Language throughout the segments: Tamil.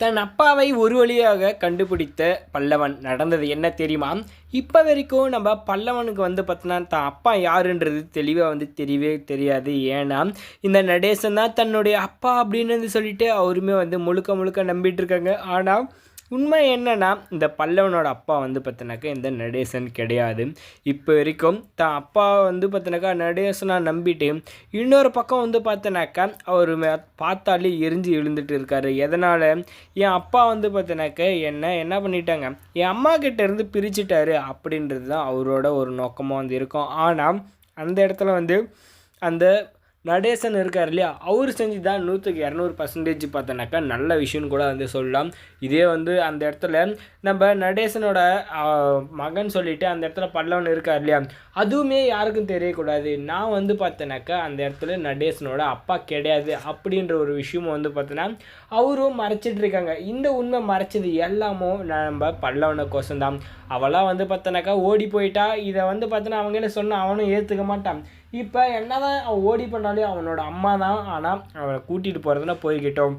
தன் அப்பாவை ஒரு வழியாக கண்டுபிடித்த பல்லவன் நடந்தது என்ன தெரியுமா? இப்போ வரைக்கும் நம்ம பல்லவனுக்கு பார்த்தோன்னா தான் அப்பா யாருன்றது தெளிவாக தெரியவே தெரியாது. ஏன்னா இந்த நடேசன் தான் தன்னுடைய அப்பா அப்படின்னு சொல்லிட்டு அவருமே முழுக்க முழுக்க நம்பிட்டு இருக்காங்க. ஆனால் உண்மை என்னன்னா இந்த பல்லவனோட அப்பா பார்த்தோன்னாக்கா இந்த நடேசன் கிடையாது. இப்போ வரைக்கும் தான் அப்பா பார்த்தோன்னாக்கா நடேசனாக நம்பிட்டு இன்னொரு பக்கம் பார்த்தோன்னாக்கா அவர் பார்த்தாலே எரிஞ்சு எழுந்துட்டு இருக்காரு. எதனால்? என் அப்பா பார்த்தோன்னாக்கா என்ன பண்ணிட்டாங்க, என் அம்மா கிட்டேருந்து பிரிச்சுட்டாரு அப்படின்றது தான் அவரோட ஒரு நோக்கமாக இருக்கும். ஆனால் அந்த இடத்துல அந்த நடேசன் இருக்கார் இல்லையா, அவர் செஞ்சு தான் 100க்கு 200% பார்த்தோன்னாக்கா நல்ல விஷயம்னு கூட சொல்லலாம். இதே அந்த இடத்துல நம்ம நடேசனோட மகன் சொல்லிவிட்டு அந்த இடத்துல பல்லவன் இருக்கார் இல்லையா, அதுவுமே யாருக்கும் தெரியக்கூடாது. நான் பார்த்தோன்னாக்கா அந்த இடத்துல நடேசனோட அப்பா கிடையாது அப்படின்ற ஒரு விஷயமும் பார்த்தோன்னா அவரும் மறைச்சிட்ருக்காங்க. இந்த உண்மை மறைச்சது எல்லாமும் நம்ம பல்லவனை கோசம்தான். அவளாம் பார்த்தோன்னாக்கா ஓடி போயிட்டா. இதை பார்த்தோன்னா அவங்களே சொன்னால் அவனும் ஏற்றுக்க மாட்டான். இப்போ என்ன தான் அவன் ஓடி பண்ணாலும் அவனோட அம்மா தான். ஆனால் அவனை கூட்டிகிட்டு போகிறதுனா போய்கிட்டோம்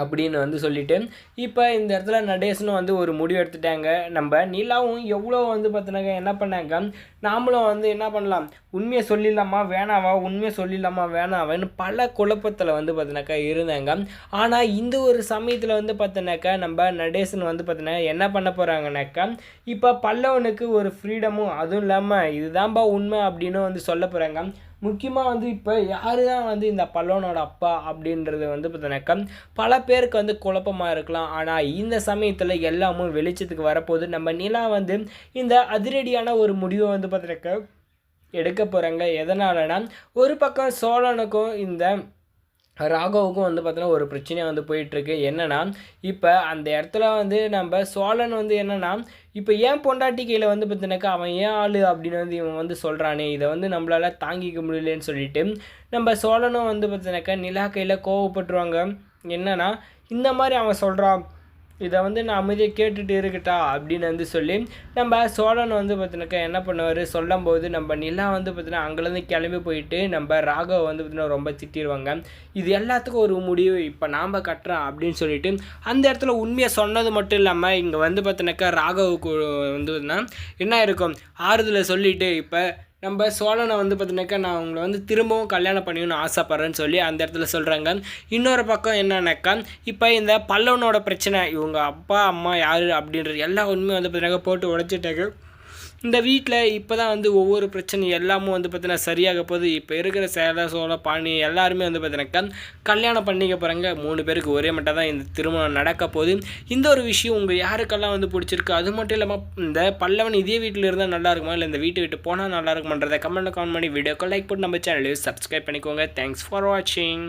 அப்படின்னு சொல்லிவிட்டு இப்போ இந்த இடத்துல நடேசனும் ஒரு முடிவு எடுத்துட்டாங்க. நம்ம நிலாவும் எவ்வளோ பார்த்தோன்னாக்கா என்ன பண்ணாங்க, நாமளும் என்ன பண்ணலாம், உண்மையை சொல்லிடலாமா வேணாவா, உண்மையை சொல்லிடலாமா வேணாவான்னு பல குழப்பத்தில் பார்த்தோன்னாக்கா இருந்தாங்க. ஆனால் இந்த ஒரு சமயத்தில் பார்த்தோன்னாக்கா நம்ம நடேசன் பார்த்தோன்னா என்ன பண்ண போகிறாங்கனாக்கா இப்போ பல்லவனுக்கு ஒரு ஃப்ரீடமும் அதுவும் இல்லாமல் இதுதான்பா உண்மை அப்படின்னு சொல்ல போகிறாங்க. முக்கியமாக இப்போ யார் தான் இந்த பல்லவனோட அப்பா அப்படின்றது பார்த்தோன்னாக்கா பல பேருக்கு குழப்பமாக இருக்கலாம். ஆனால் இந்த சமயத்தில் எல்லாமும் வெளிச்சத்துக்கு வரப்போகுது. நம்ம நிலா இந்த அதிரடியான ஒரு முடிவை பார்த்தோன்னாக்கா எடுக்க போகிறாங்க. எதனாலனா ஒரு பக்கம் சோழனுக்கும் இந்த ராகவுக்கும் பார்த்தோன்னா ஒரு பிரச்சனையாக போயிட்டுருக்கு. என்னென்னா இப்போ அந்த இடத்துல நம்ம சோழன் என்னென்னா இப்போ ஏன் பொண்டாட்டி கையில் பார்த்தீங்கன்னாக்கா அவன் ஏன் ஆள் அப்படின்னு இவன் சொல்கிறானே, இதை நம்மளால் தாங்கிக்க முடியலன்னு சொல்லிட்டு நம்ம சோழனும் பார்த்தீங்கன்னாக்கா நிலா கையில் கோவப்பட்டுருவாங்க. என்னென்னா இந்த மாதிரி அவன் சொல்கிறான், இதை நான் அமைதியாக கேட்டுட்டு இருக்கட்டா அப்படின்னு சொல்லி நம்ம சோழன் பார்த்தீங்கன்னாக்கா என்ன பண்ணுவார், சொல்லும் போது நம்ம நிலா பார்த்தீங்கன்னா அங்கேருந்து கிளம்பி போயிட்டு நம்ம ராகவ் பார்த்தீங்கன்னா ரொம்ப திட்டிடுவாங்க. இது எல்லாத்துக்கும் ஒரு முடிவு இப்போ நாம் கட்டுறோம் அப்படின்னு சொல்லிட்டு அந்த இடத்துல உண்மையை சொன்னது மட்டும் இல்லாமல் இங்கே பார்த்தீங்கன்னாக்கா ராகவுக்கு என்ன இருக்கும் ஆறுதலை சொல்லிவிட்டு இப்போ நம்ம சோழனை பார்த்தீங்கன்னாக்கா நான் அவங்கள திரும்பவும் கல்யாணம் பண்ணிக்கணும்னு ஆசைப்பட்றேன்னு சொல்லி அந்த இடத்துல சொல்கிறாங்க. இன்னொரு பக்கம் என்னன்னாக்கா இப்போ இந்த பல்லவனோட பிரச்சனை, இவங்க அப்பா அம்மா யார் அப்படின்றது எல்லா உண்மையும் பார்த்தீங்கன்னாக்கா போட்டு உடைச்சிட்டாங்க. இந்த வீட்டில் இப்போ தான் ஒவ்வொரு பிரச்சனையும் எல்லாமும் பார்த்தீங்கன்னா சரியாக போகுது. இப்போ இருக்கிற சேர சோழ பாணி எல்லாருமே பார்த்தீங்கன்னாக்கா கல்யாணம் பண்ணிக்க போகிறாங்க. 3 பேருக்கு ஒரே மட்டும் தான் இந்த திருமணம் நடக்க போகுது. இந்த ஒரு விஷயம் உங்கள் யாருக்கெல்லாம் பிடிச்சிருக்கு, அது மட்டும் இல்லாமல் இந்த பல்லவன் இதே வீட்டில் இருந்தால் நல்லா இருக்குமா இல்லை இந்த வீட்டை விட்டு போனால் நல்லா இருக்குமான்றதை கமெண்ட் பண்ணி வீடியோக்கு லைக் போட்டு நம்ம சேனலையும் சப்ஸ்கிரைப் பண்ணிக்கோங்க. தேங்க்ஸ் ஃபார் வாட்சிங்.